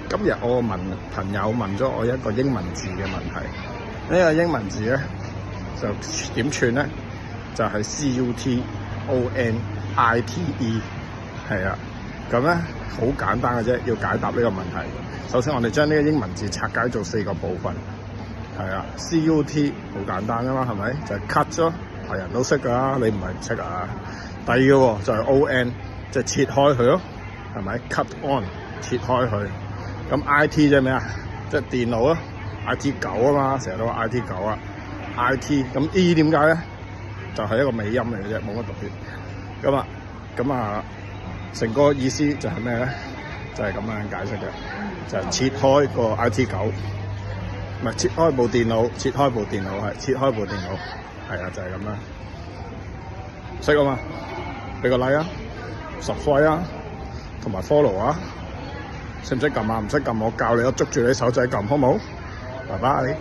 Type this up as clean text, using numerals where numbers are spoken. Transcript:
今日我朋友問咗我一個英文字嘅問題，呢個英文字咧就點串咧？就係 CUTONITE， 係啊，咁咧好簡單嘅啫，要解答呢個問題。首先我哋將呢個英文字拆解做4個部分，係啊 ，CUT 好簡單噶嘛，係咪？就係 cut 咯，係人都識噶啦，你唔係唔識啊？第二個就係 ON， 即係切開佢咯，係咪 ？cut on， 切開佢。咁 IT 即係咩啊？即係電腦咯 ，IT9 啊嘛，成日都話 IT9啊 ，IT 咁 E 點解咧？就係一個尾音嚟嘅啫，冇乜特別。咁啊，成個意思就係咩咧？就係咁樣解釋嘅，就係切開個 IT9，唔係切開部電腦，切開部電腦，係啊，就係咁啦。識啊嘛？俾個 like 啊 ，subscribe 啊，同埋 follow 啊。識唔識撳啊？唔識撳我教你，我捉住你手仔撳，好冇？拜拜。